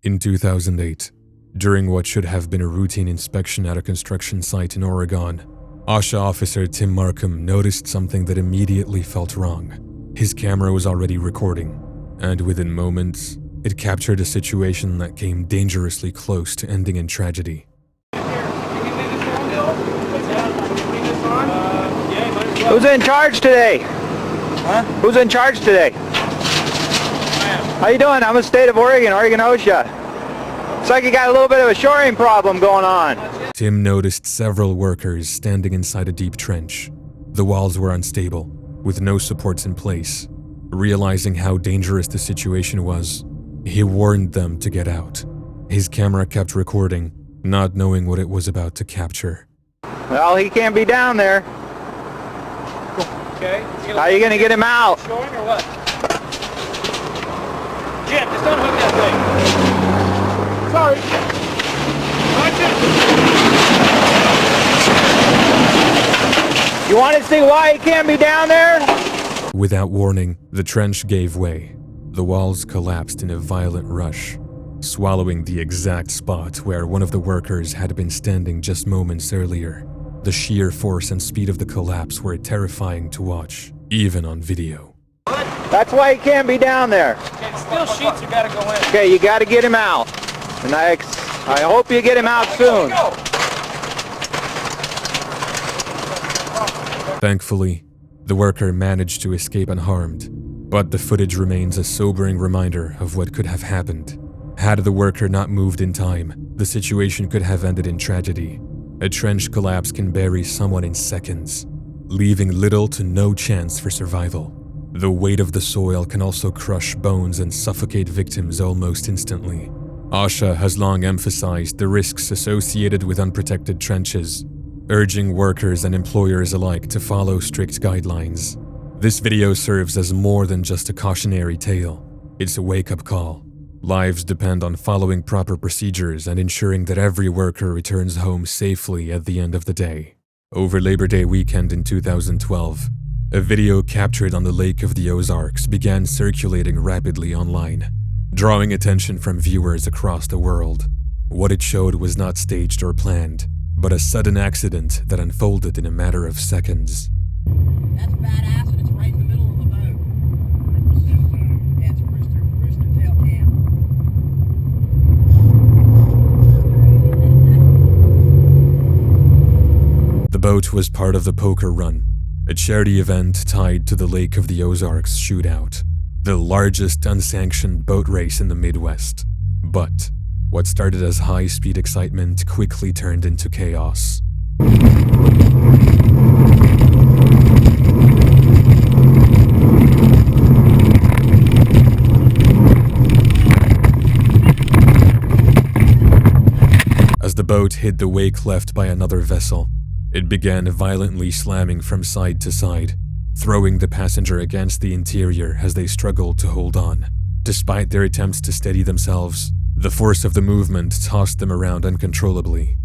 In 2008, during what should have been a routine inspection at a construction site in Oregon, OSHA officer Tim Marcum noticed something that immediately felt wrong. His camera was already recording, and within moments, it captured a situation that came dangerously close to ending in tragedy. Who's in charge today? Huh? Who's in charge today? How you doing? I'm the state of Oregon, Oregon OSHA. Looks like you got a little bit of a shoring problem going on. Tim noticed several workers standing inside a deep trench. The walls were unstable, with no supports in place. Realizing how dangerous the situation was, he warned them to get out. His camera kept recording, not knowing what it was about to capture. Well, he can't be down there. Okay. How are you going to get him out? Showing or what? Jim, just unhook that thing. Sorry. Watch it. You want to see why he can't be down there? Without warning, the trench gave way. The walls collapsed in a violent rush, swallowing the exact spot where one of the workers had been standing just moments earlier. The sheer force and speed of the collapse were terrifying to watch, even on video. That's why he can't be down there. Okay, it's still sheets you gotta go in. Okay, you got to get him out. And I hope you get him out soon. Thankfully, the worker managed to escape unharmed, but the footage remains a sobering reminder of what could have happened. Had the worker not moved in time, the situation could have ended in tragedy. A trench collapse can bury someone in seconds, leaving little to no chance for survival. The weight of the soil can also crush bones and suffocate victims almost instantly. OSHA has long emphasized the risks associated with unprotected trenches, urging workers and employers alike to follow strict guidelines. This video serves as more than just a cautionary tale. It's a wake-up call. Lives depend on following proper procedures and ensuring that every worker returns home safely at the end of the day. Over Labor Day weekend in 2012, a video captured on the Lake of the Ozarks began circulating rapidly online, drawing attention from viewers across the world. What it showed was not staged or planned, but a sudden accident that unfolded in a matter of seconds. That's badass, and it's right in the middle of the boat. Yeah, it's rooster tail cam. The boat was part of the Poker Run, a charity event tied to the Lake of the Ozarks shootout, the largest unsanctioned boat race in the Midwest. But what started as high-speed excitement quickly turned into chaos. As the boat hit the wake left by another vessel, it began violently slamming from side to side, throwing the passenger against the interior as they struggled to hold on. Despite their attempts to steady themselves, the force of the movement tossed them around uncontrollably.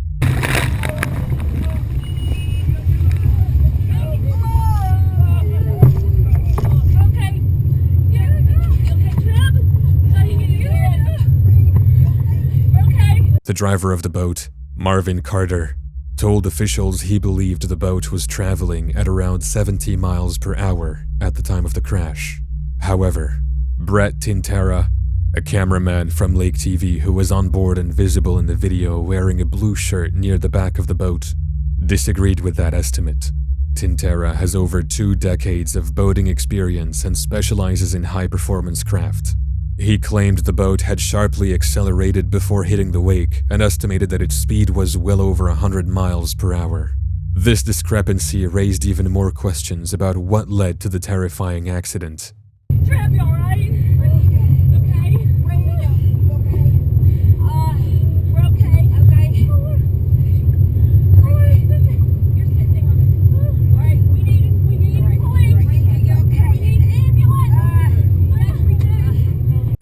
The driver of the boat, Marvin Carter, told officials he believed the boat was traveling at around 70 miles per hour at the time of the crash. However, Brett Tintera, a cameraman from Lake TV who was on board and visible in the video wearing a blue shirt near the back of the boat, disagreed with that estimate. Tintera has over 2 decades of boating experience and specializes in high-performance craft. He claimed the boat had sharply accelerated before hitting the wake and estimated that its speed was well over 100 miles per hour. This discrepancy raised even more questions about what led to the terrifying accident. Trav, you alright? Okay. We're okay. You're sitting on. Alright, we need police. We need an ambulance.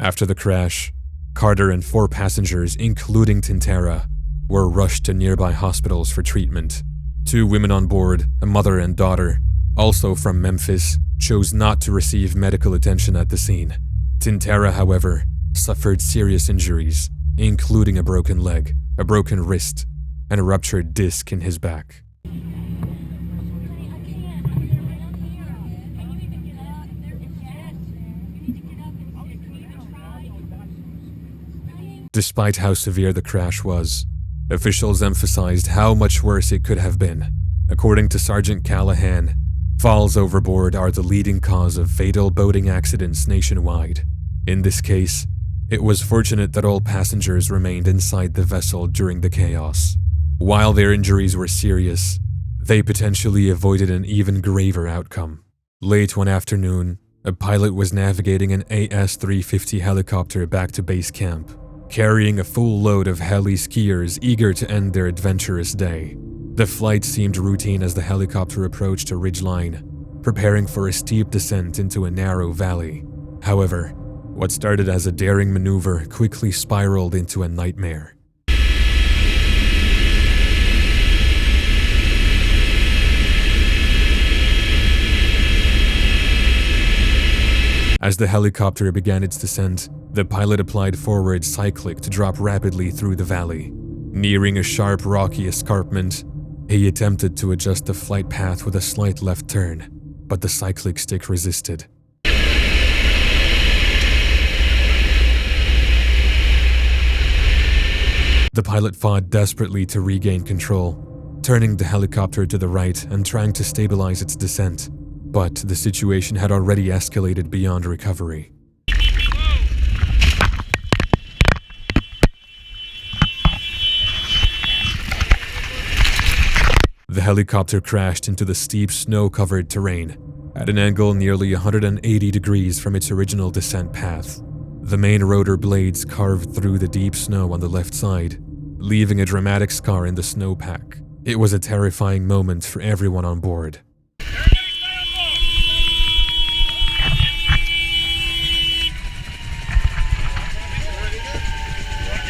After the crash, Carter and 4 passengers, including Tintera, were rushed to nearby hospitals for treatment. 2 women on board, a mother and daughter, also from Memphis, chose not to receive medical attention at the scene. Tintera, however, suffered serious injuries including a broken leg, a broken wrist, and a ruptured disc in his back. Despite how severe the crash was, officials emphasized how much worse it could have been. According to Sergeant Callahan, falls overboard are the leading cause of fatal boating accidents nationwide. In this case, it was fortunate that all passengers remained inside the vessel during the chaos. While their injuries were serious, they potentially avoided an even graver outcome. Late one afternoon, a pilot was navigating an AS-350 helicopter back to base camp, carrying a full load of heli skiers eager to end their adventurous day. The flight seemed routine as the helicopter approached a ridgeline, preparing for a steep descent into a narrow valley. However, what started as a daring maneuver quickly spiraled into a nightmare. As the helicopter began its descent, the pilot applied forward cyclic to drop rapidly through the valley. Nearing a sharp, rocky escarpment, he attempted to adjust the flight path with a slight left turn, but the cyclic stick resisted. The pilot fought desperately to regain control, turning the helicopter to the right and trying to stabilize its descent, but the situation had already escalated beyond recovery. The helicopter crashed into the steep snow-covered terrain at an angle nearly 180 degrees from its original descent path. The main rotor blades carved through the deep snow on the left side, leaving a dramatic scar in the snowpack. It was a terrifying moment for everyone on board.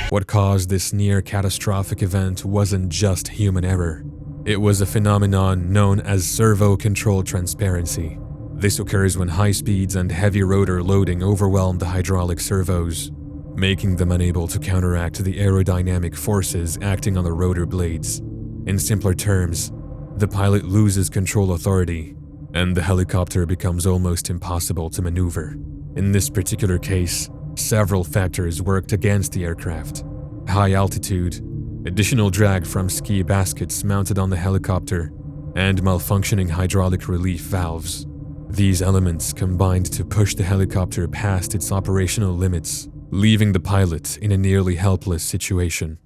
What caused this near-catastrophic event wasn't just human error. It was a phenomenon known as servo-control transparency. This occurs when high speeds and heavy rotor loading overwhelm the hydraulic servos, making them unable to counteract the aerodynamic forces acting on the rotor blades. In simpler terms, the pilot loses control authority, and the helicopter becomes almost impossible to maneuver. In this particular case, several factors worked against the aircraft. High altitude, additional drag from ski baskets mounted on the helicopter, and malfunctioning hydraulic relief valves. These elements combined to push the helicopter past its operational limits, leaving the pilot in a nearly helpless situation.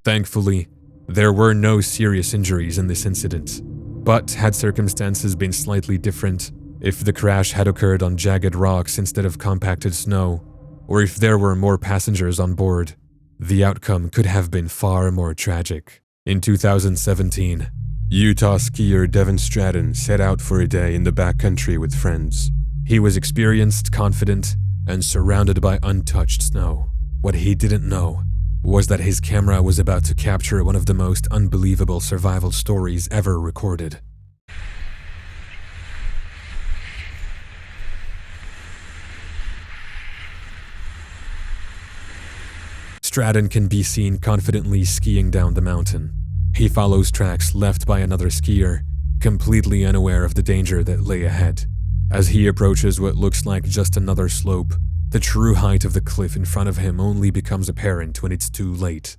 Thankfully, there were no serious injuries in this incident. But had circumstances been slightly different, if the crash had occurred on jagged rocks instead of compacted snow, or if there were more passengers on board, the outcome could have been far more tragic. In 2017, Utah skier Devin Stratton set out for a day in the backcountry with friends. He was experienced, confident, and surrounded by untouched snow. What he didn't know was that his camera was about to capture one of the most unbelievable survival stories ever recorded. Stratton can be seen confidently skiing down the mountain. He follows tracks left by another skier, completely unaware of the danger that lay ahead. As he approaches what looks like just another slope, the true height of the cliff in front of him only becomes apparent when it's too late.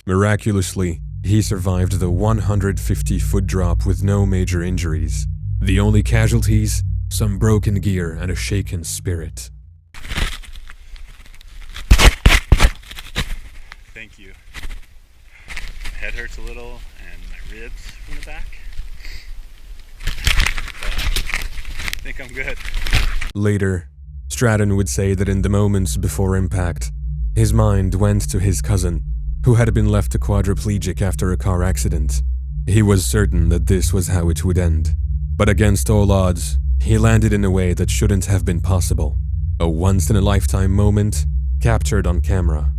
Miraculously, he survived the 150-foot drop with no major injuries. The only casualties? Some broken gear and a shaken spirit. Thank you. My head hurts a little and my ribs from the back. I think I'm good. Later, Stratton would say that in the moments before impact, his mind went to his cousin, who had been left a quadriplegic after a car accident. He was certain that this was how it would end. But against all odds, he landed in a way that shouldn't have been possible. A once-in-a-lifetime moment captured on camera.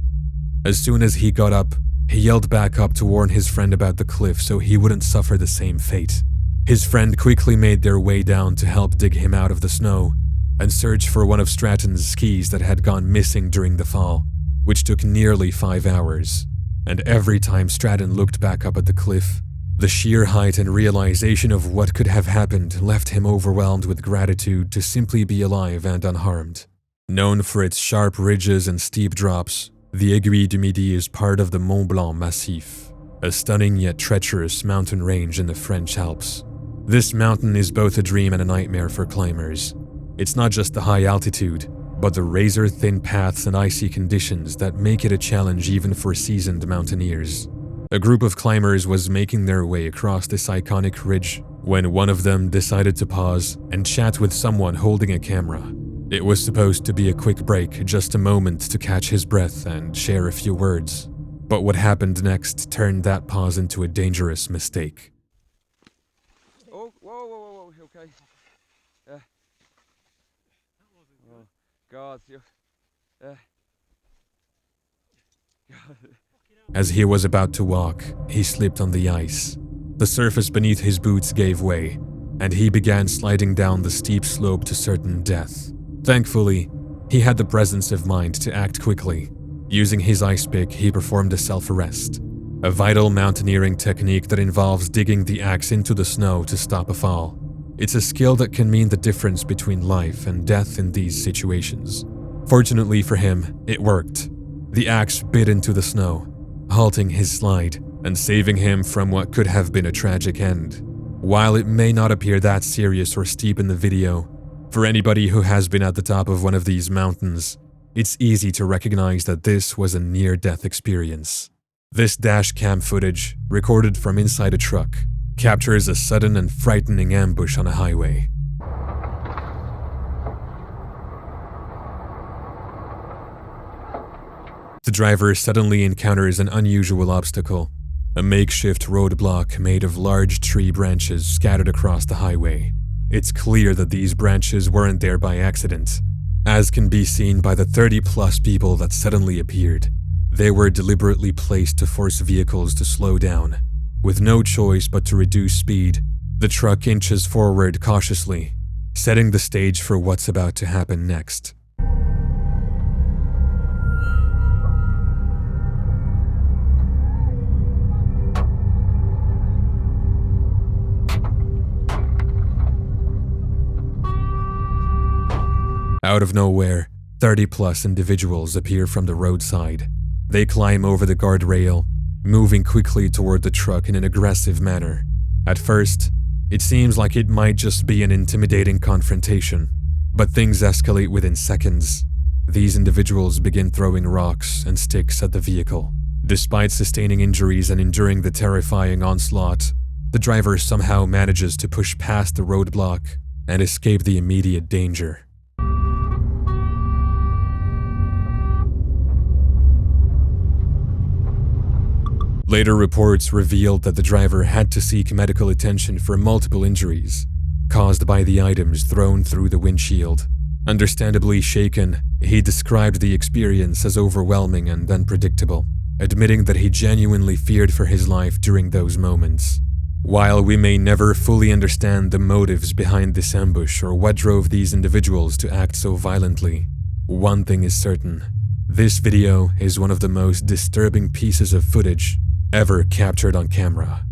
As soon as he got up, He yelled back up to warn his friend about the cliff so he wouldn't suffer the same fate. His friend quickly made their way down to help dig him out of the snow and search for one of Stratton's skis that had gone missing during the fall, which took nearly 5 hours. And every time Stratton looked back up at the cliff, the sheer height and realization of what could have happened left him overwhelmed with gratitude to simply be alive and unharmed. Known for its sharp ridges and steep drops, the Aiguille du Midi is part of the Mont Blanc Massif, a stunning yet treacherous mountain range in the French Alps. This mountain is both a dream and a nightmare for climbers. It's not just the high altitude, but the razor-thin paths and icy conditions that make it a challenge even for seasoned mountaineers. A group of climbers was making their way across this iconic ridge when one of them decided to pause and chat with someone holding a camera. It was supposed to be a quick break, just a moment to catch his breath and share a few words. But what happened next turned that pause into a dangerous mistake. Oh, whoa, okay. Oh, God, As he was about to walk, he slipped on the ice. The surface beneath his boots gave way, and he began sliding down the steep slope to certain death. Thankfully, he had the presence of mind to act quickly. Using his ice pick, he performed a self-arrest, a vital mountaineering technique that involves digging the axe into the snow to stop a fall. It's a skill that can mean the difference between life and death in these situations. Fortunately for him, it worked. The axe bit into the snow, halting his slide and saving him from what could have been a tragic end. While it may not appear that serious or steep in the video, for anybody who has been at the top of one of these mountains, it's easy to recognize that this was a near-death experience. This dash cam footage, recorded from inside a truck, captures a sudden and frightening ambush on a highway. The driver suddenly encounters an unusual obstacle, a makeshift roadblock made of large tree branches scattered across the highway. It's clear that these branches weren't there by accident, as can be seen by the 30-plus people that suddenly appeared. They were deliberately placed to force vehicles to slow down. With no choice but to reduce speed, the truck inches forward cautiously, setting the stage for what's about to happen next. Out of nowhere, 30-plus individuals appear from the roadside. They climb over the guardrail, moving quickly toward the truck in an aggressive manner. At first, it seems like it might just be an intimidating confrontation, but things escalate within seconds. These individuals begin throwing rocks and sticks at the vehicle. Despite sustaining injuries and enduring the terrifying onslaught, the driver somehow manages to push past the roadblock and escape the immediate danger. Later reports revealed that the driver had to seek medical attention for multiple injuries caused by the items thrown through the windshield. Understandably shaken, he described the experience as overwhelming and unpredictable, admitting that he genuinely feared for his life during those moments. While we may never fully understand the motives behind this ambush or what drove these individuals to act so violently, one thing is certain: this video is one of the most disturbing pieces of footage ever captured on camera.